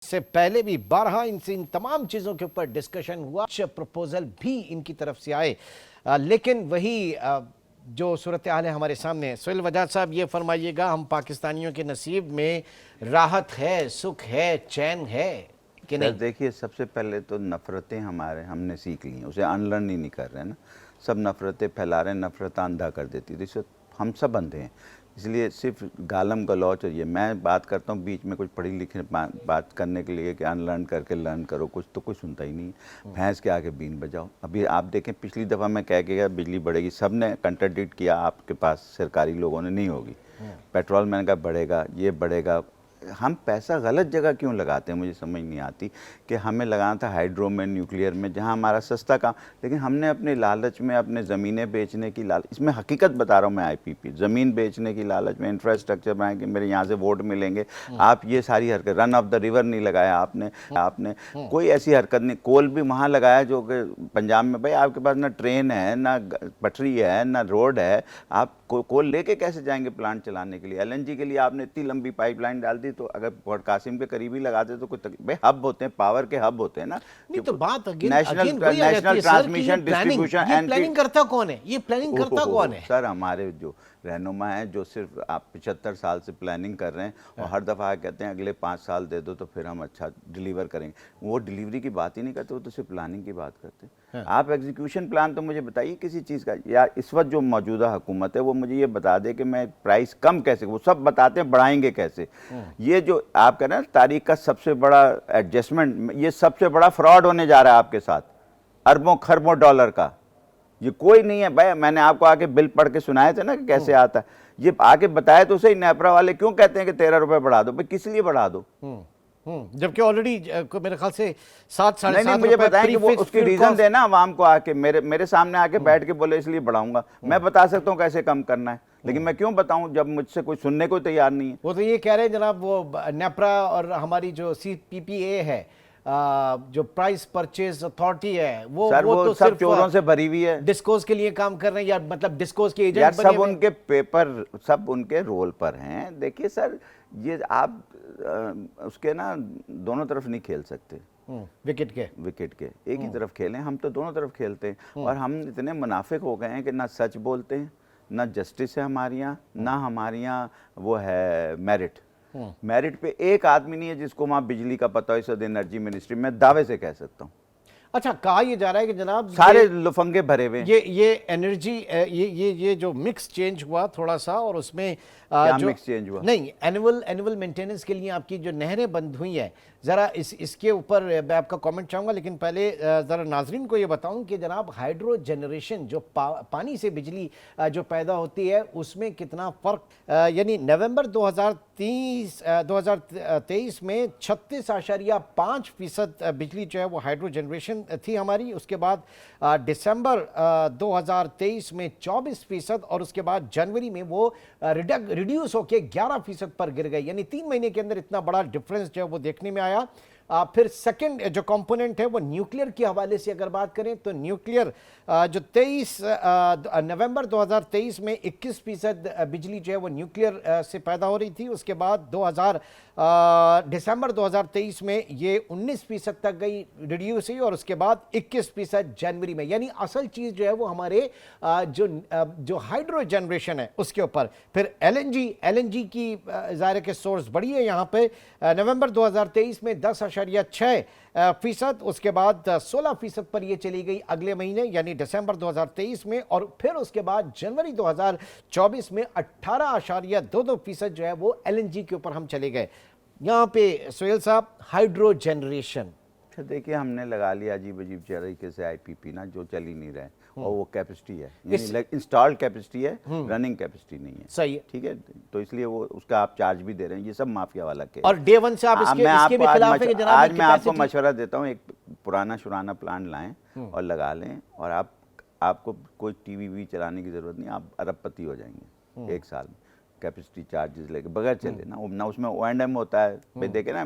से पहले भी बारहा इनसे इन तमाम चीज़ों के ऊपर डिस्कशन हुआ, प्रपोजल भी इनकी तरफ से आए, लेकिन वही जो सूरत हाल है हमारे सामने। सोहेल वजाद साहब, ये फरमाइएगा, हम पाकिस्तानियों के नसीब में राहत है, सुख है, चैन है कि नहीं? देखिए, सबसे पहले तो नफ़रतें हमने सीख ली हैं, उसे अनलर्न ही नहीं कर रहे हैं ना। सब नफ़रतें फैला रहे हैं, नफ़रत अंधा कर देती है, तो हम सब अंधे हैं। इसलिए सिर्फ गालम गलौच और ये मैं बात करता हूँ बीच में कुछ पढ़ी लिखी बात करने के लिए कि अनलर्न करके लर्न करो, कुछ तो कोई सुनता ही नहीं है। भैंस के आगे बीन बजाओ। अभी आप देखें, पिछली दफ़ा मैं कह के गया बिजली बढ़ेगी, सब ने कंट्राडिक्ट किया, आपके पास सरकारी लोगों ने नहीं होगी। पेट्रोल मैंने कहा बढ़ेगा, ये बढ़ेगा। हम पैसा गलत जगह क्यों लगाते हैं, मुझे समझ नहीं आती कि हमें लगाना था हाइड्रो में, न्यूक्लियर में, जहां हमारा सस्ता काम, लेकिन हमने अपने लालच में अपने ज़मीनें बेचने की लालच, इसमें हकीकत बता रहा हूं मैं, आईपीपी ज़मीन बेचने की लालच में इंफ्रास्ट्रक्चर बनाए कि मेरे यहाँ से वोट मिलेंगे, आप ये सारी हरकत, रन ऑफ द रिवर नहीं लगाया आपने कोई ऐसी हरकत नहीं। कोल भी वहाँ लगाया जो कि पंजाब में, भाई आपके पास ना ट्रेन है, ना पटरी है, ना रोड है, आप कोल लेके कैसे जाएंगे प्लांट चलाने के लिए? एलएनजी के लिए आपने इतनी लंबी पाइपलाइन डाल दी, तो अगर पोर्ट कासिम के करीब ही लगाते तो कुछ भाई हब होते हैं, पावर के हब होते हैं ना। नहीं तो बात नेशनल ट्रांसमिशन डिस्ट्रीब्यूशन ये प्लानिंग करता कौन है? ये प्लानिंग करता कौन है? सर, हमारे जो रहनुमा हैं, जो सिर्फ आप 75 साल से प्लानिंग कर रहे हैं और हर दफ़ा कहते हैं अगले 5 साल दे दो तो फिर हम अच्छा डिलीवर करेंगे। वो डिलीवरी की बात ही नहीं करते, वो तो सिर्फ प्लानिंग की बात करते हैं। आप एग्जीक्यूशन प्लान तो मुझे बताइए किसी चीज़ का, या इस वक्त जो मौजूदा हुकूमत है वो मुझे ये बता दे कि मैं प्राइस कम कैसे, वो सब बताते हैं बढ़ाएंगे कैसे। ये जो आप कह रहे हैं तारीख का सबसे बड़ा एडजस्टमेंट, ये सबसे बड़ा फ्रॉड होने जा रहा है आपके साथ, अरबों खरबों डॉलर का। ये कोई नहीं है भाई, मैंने आपको आके बिल पढ़ के सुनाए थे ना कि कैसे आता है, ये आके बताया तो सही। नेपरा वाले क्यों कहते हैं कि 13 रुपए बढ़ा दो? भाई किस लिए बढ़ा दो? जबकि ऑलरेडी मेरे ख्याल से 7 नहीं, मुझे बताएं कि वो उसकी रीजन देना आवाम को, आके मेरे सामने आके बैठ के बोले इसलिए बढ़ाऊंगा। मैं बता सकता हूँ कैसे कम करना है, लेकिन मैं क्यों बताऊं जब मुझसे कोई सुनने को तैयार नहीं है। वो तो ये कह रहे हैं जनाब, वो नेपरा और हमारी जो CPPA है, जो प्राइस परचेज अथॉरिटी है, वो सर, वो तो सब सिर्फ चोरों से भरी हुई है। डिस्कोज के लिए काम कर रहे हैं, या मतलब डिस्कोज के एजेंट यार बने सब हुए हैं। उनके पेपर, सब उनके रोल पर हैं। देखिए सर, ये आप उसके ना दोनों तरफ नहीं खेल सकते। विकेट के एक ही तरफ खेलें, हम तो दोनों तरफ खेलते हैं। और हम इतने मुनाफिक हो गए हैं कि ना सच बोलते हैं, ना जस्टिस है हमारे यहाँ, ना हमारे यहाँ वो है मेरिट पे एक आदमी नहीं है जिसको वहाँ बिजली का पता हो इस वक्त एनर्जी मिनिस्ट्री में, दावे से कह सकता हूँ। अच्छा, कहा यह जा रहा है कि जनाब सारे लुफंगे भरे हुए। ये एनर्जी, ये जो मिक्स चेंज हुआ थोड़ा सा, और उसमें क्या जो मिक्स चेंज हुआ? नहीं, एनुअल मेंटेनेंस के लिए आपकी जो नहरें बंद हुई हैं, ज़रा इसके ऊपर मैं आपका कमेंट चाहूँगा, लेकिन पहले ज़रा नाजरीन को ये बताऊँ कि जनाब हाइड्रो जनरेशन, जो पानी से बिजली जो पैदा होती है, उसमें कितना फ़र्क, यानी नवंबर 2023 में 36.5% बिजली जो है वो हाइड्रो जनरेशन थी हमारी। उसके बाद दिसंबर 2023 में 24%, और उसके बाद जनवरी में वो रिड्यूस होकर 11% पर गिर गई। यानी 3 महीने के अंदर इतना बड़ा डिफरेंस जो है वो देखने में आया। फिर सेकंड जो कंपोनेंट है वो न्यूक्लियर के हवाले से अगर बात करें तो न्यूक्लियर जो 23 नवंबर 2023 में 21% बिजली जो है वो न्यूक्लियर से पैदा हो रही थी। उसके बाद दिसंबर 2023 में ये 19% तक गई, रिड्यूस हुई, और उसके बाद 21% जनवरी में। यानी असल चीज़ जो है वो हमारे जो हाइड्रो जनरेशन है उसके ऊपर। फिर एलएनजी की ज़ाहिर के सोर्स बढ़ी है यहाँ पे। नवंबर 2023 में 10.6%, उसके बाद 16% पर ये चली गई अगले महीने यानी दिसंबर 2023 में, और फिर उसके बाद जनवरी 2024 में 18.22% जो है वो एलएनजी के ऊपर हम चले गए। यहाँ पे सोहेल साहब, हाइड्रो जनरेशन, देखिए हमने लगा लिया अजीब अजीब तरीके से आईपीपी ना, जो चल ही नहीं रहा है, और वो कैपेसिटी है, इंस्टॉल्ड कैपेसिटी है, रनिंग कैपेसिटी नहीं है। सही है, ठीक है, तो इसलिए वो उसका आप चार्ज भी दे रहे हैं, ये सब माफिया वाला के। और डे वन से आप इसके भी खिलाफ है कि जनाब आज मैं आपको मशवरा देता हूँ, एक पुराना शुराना प्लान लाएं और लगा लें, और आपको कोई टीवी भी चलाने की जरूरत नहीं, आप अरबपति हो जाएंगे 1 साल में। कैपेसिटी चार्जेस लेके बगैर चले ना उसमें O&M होता है भाई, देखे ना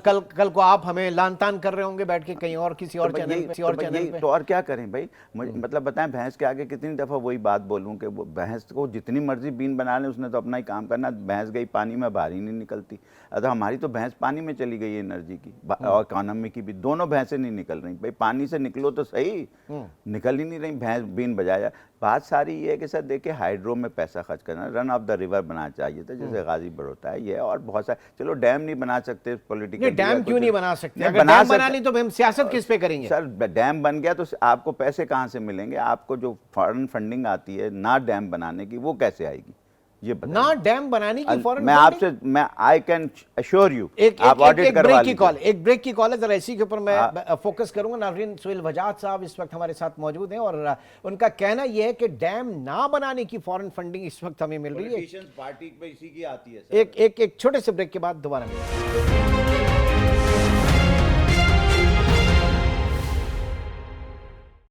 कल को आप हमें लानतान कर रहे होंगे बैठ के कहीं और किसी और चैनल पे, किसी और चैनल पे। तो और क्या करें भाई, मतलब बताएं भैंस के आगे कितनी दफा वही बात बोलूं कि वो भैंस को जितनी मर्जी बीन बना ले, उसने तो अपना ही काम करना। भैंस गई पानी में, बाहर ही नहीं निकलती। अतः हमारी तो भैंस पानी में चली गई एनर्जी की और इकोनॉमी की भी, दोनों भैंसें नहीं निकल रही भाई। पानी से निकलो तो सही, निकल ही नहीं रही भैंस बीन बजाया। बात सारी ये है कि सर देखिए हाइड्रो में पैसा खर्च करना, रन ऑफ द रिवर बनाना चाहिए था जैसे गाजीपुर होता है ये, और बहुत सारे, चलो डैम नहीं बना सकते पॉलिटिकल, डैम क्यों नहीं बना सकते? अगर डैम बनानी तो हम सियासत किस पे करेंगे? सर डैम बन गया तो आपको पैसे कहाँ से मिलेंगे? आपको जो फॉरेन फंडिंग आती है ना डैम बनाने की, वो कैसे आएगी ये बताइए। ना डैम बनाने की फॉरेन, मैं आपसे आई कैन अश्योर यू, आप ब्रेक ऑडिट करवा लीजिए। एक ब्रेक की कॉल है, जरा इसी के ऊपर मैं फोकस करूंगा। नाज़रीन, सुहेल वजाद साहब इस वक्त हमारे साथ मौजूद हैं और उनका कहना यह है कि डैम ना बनाने की फॉरेन फंडिंग इस वक्त हमें मिल रही है। पार्टी पे इसी की आती है। एक छोटे से ब्रेक के बाद दोबारा मिलेंगे।